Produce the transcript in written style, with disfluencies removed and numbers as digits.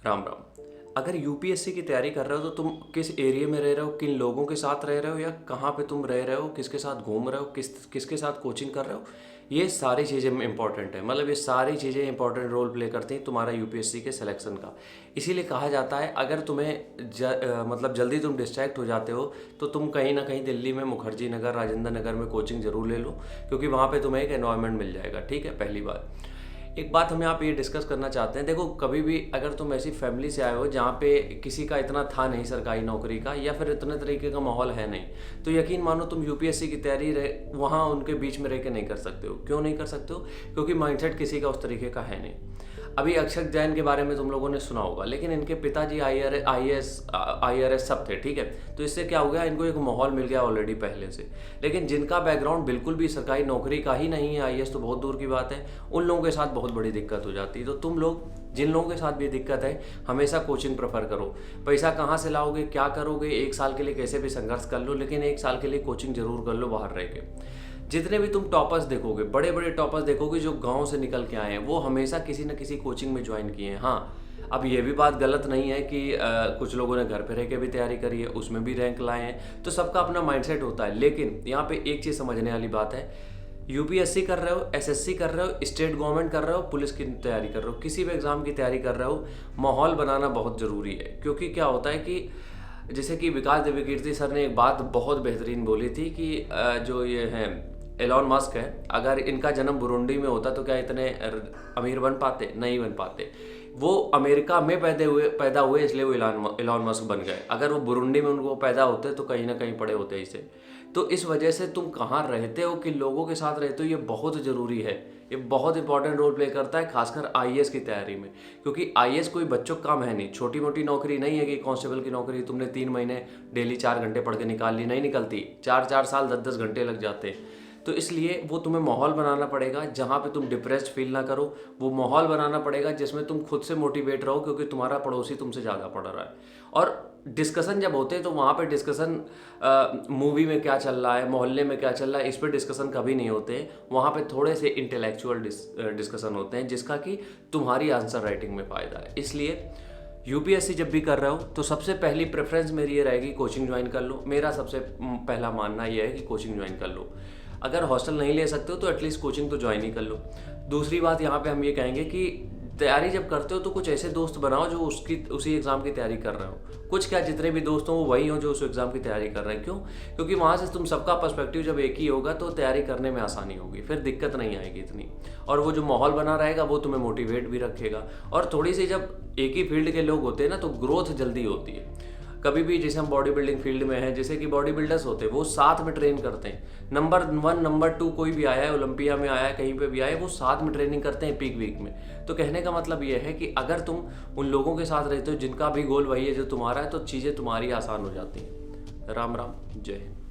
राम राम। अगर यूपीएससी की तैयारी कर रहे हो तो तुम किस एरिया में रह रहे हो, किन लोगों के साथ रह रहे हो, या कहाँ पे तुम रह रहे हो, किसके साथ घूम रहे हो, किसके साथ कोचिंग कर रहे हो, ये सारी चीज़ें इंपॉर्टेंट है। मतलब ये सारी चीज़ें इंपॉर्टेंट रोल प्ले करती हैं तुम्हारा यूपीएससी के सिलेक्शन का। इसीलिए कहा जाता है अगर तुम्हें मतलब जल्दी तुम डिस्ट्रैक्ट हो जाते हो तो तुम कहीं ना कहीं दिल्ली में मुखर्जी नगर, राजेंद्र नगर में कोचिंग ज़रूर ले लो, क्योंकि वहाँ पे तुम्हें एक एनवायरनमेंट मिल जाएगा। ठीक है, पहली बात। एक बात हम यहाँ पे ये डिस्कस करना चाहते हैं, देखो कभी भी अगर तुम ऐसी फैमिली से आए हो जहाँ पे किसी का इतना था नहीं सरकारी नौकरी का, या फिर इतने तरीके का माहौल है नहीं, तो यकीन मानो तुम यूपीएससी की तैयारी वहाँ उनके बीच में रह के नहीं कर सकते हो। क्यों नहीं कर सकते हो? क्योंकि माइंडसेट किसी का उस तरीके का है नहीं। अभी अक्षत जैन के बारे में तुम लोगों ने सुना होगा, लेकिन इनके पिताजी आईआरएस सब थे। ठीक है, तो इससे क्या हो गया, इनको एक माहौल मिल गया ऑलरेडी पहले से। लेकिन जिनका बैकग्राउंड बिल्कुल भी सरकारी नौकरी का ही नहीं है, आईएएस तो बहुत दूर की बात है, उन लोगों के साथ बहुत बड़ी दिक्कत हो जाती है। तो तुम लोग, जिन लोगों के साथ भी दिक्कत है, हमेशा कोचिंग प्रेफर करो। पैसा कहाँ से लाओगे, क्या करोगे, एक साल के लिए कैसे भी संघर्ष कर लो, लेकिन एक साल के लिए कोचिंग जरूर कर लो बाहर रह के। जितने भी तुम टॉपर्स देखोगे, बड़े बड़े टॉपर्स देखोगे जो गांव से निकल के आए हैं, वो हमेशा किसी न किसी कोचिंग में ज्वाइन किए हैं। हाँ, अब ये भी बात गलत नहीं है कि कुछ लोगों ने घर पे रह के भी तैयारी करी है, उसमें भी रैंक लाए हैं, तो सबका अपना माइंडसेट होता है। लेकिन यहाँ पे एक चीज़ समझने वाली बात है, यूपीएससी कर रहे हो, एसएससी कर रहे हो, स्टेट गवर्नमेंट कर रहे हो, पुलिस की तैयारी कर रहे हो, किसी भी एग्ज़ाम की तैयारी कर रहे हो, माहौल बनाना बहुत ज़रूरी है। क्योंकि क्या होता है कि जैसे कि विकास देवकीर्ति सर ने एक बात बहुत बेहतरीन बोली थी कि जो ये हैं एलॉन मस्क है, अगर इनका जन्म बुरुंडी में होता तो क्या इतने अमीर बन पाते? नहीं बन पाते। वो अमेरिका में पैदा हुए इसलिए वो एलॉन मस्क बन गए। अगर वो बुरुंडी में उनको पैदा होते तो कहीं ना कहीं पड़े होते इसे। तो इस वजह से तुम कहाँ रहते हो, किन लोगों के साथ रहते हो, ये बहुत ज़रूरी है। ये बहुत इंपॉर्टेंट रोल प्ले करता है, खासकर आईएएस की तैयारी में। क्योंकि आईएएस कोई बच्चों का काम है नहीं, छोटी मोटी नौकरी नहीं है कि कांस्टेबल की नौकरी तुमने 3 महीने डेली 4 घंटे पढ़ के निकाल ली, नहीं निकलती। 4 साल 10 घंटे लग जाते हैं। तो इसलिए वो तुम्हें माहौल बनाना पड़ेगा जहाँ पे तुम डिप्रेस्ड फील ना करो। वो माहौल बनाना पड़ेगा जिसमें तुम खुद से मोटिवेट रहो, क्योंकि तुम्हारा पड़ोसी तुमसे ज़्यादा पढ़ रहा है। और डिस्कशन जब होते हैं तो वहाँ पे डिस्कशन मूवी में क्या चल रहा है, मोहल्ले में क्या चल रहा है, इस पर डिस्कशन कभी नहीं होते। वहाँ पे थोड़े से इंटेलेक्चुअल डिस्कशन होते हैं जिसका कि तुम्हारी आंसर राइटिंग में फ़ायदा है। इसलिए यूपीएससी जब भी कर रहे हो तो सबसे पहली प्रेफरेंस मेरी ये रहेगी, कोचिंग ज्वाइन कर लो। मेरा सबसे पहला मानना ये है कि कोचिंग ज्वाइन कर लो। अगर हॉस्टल नहीं ले सकते हो तो एटलीस्ट कोचिंग तो ज्वाइन ही कर लो। दूसरी बात यहाँ पे हम ये कहेंगे कि तैयारी जब करते हो तो कुछ ऐसे दोस्त बनाओ जो उसी एग्ज़ाम की तैयारी कर रहे हो। कुछ क्या, जितने भी दोस्त हों वो वही हों जो उस एग्ज़ाम की तैयारी कर रहे हैं। क्यों? क्योंकि वहाँ से तुम सबका पर्सपेक्टिव जब एक ही होगा तो तैयारी करने में आसानी होगी, फिर दिक्कत नहीं आएगी इतनी। और वो जो माहौल बना रहेगा वो तुम्हें मोटिवेट भी रखेगा। और थोड़ी सी जब एक ही फील्ड के लोग होते हैं ना तो ग्रोथ जल्दी होती है। कभी भी जैसे हम बॉडी बिल्डिंग फील्ड में हैं, जैसे कि बॉडी बिल्डर्स होते हैं, वो साथ में ट्रेन करते हैं। नंबर 1 नंबर 2 कोई भी आया है, ओलंपिया में आया है, कहीं पे भी आया है, वो साथ में ट्रेनिंग करते हैं पीक वीक में। तो कहने का मतलब ये है कि अगर तुम उन लोगों के साथ रहते हो जिनका भी गोल वही है जो तुम्हारा है, तो चीज़ें तुम्हारी आसान हो जाती हैं। राम राम, जय हिंद।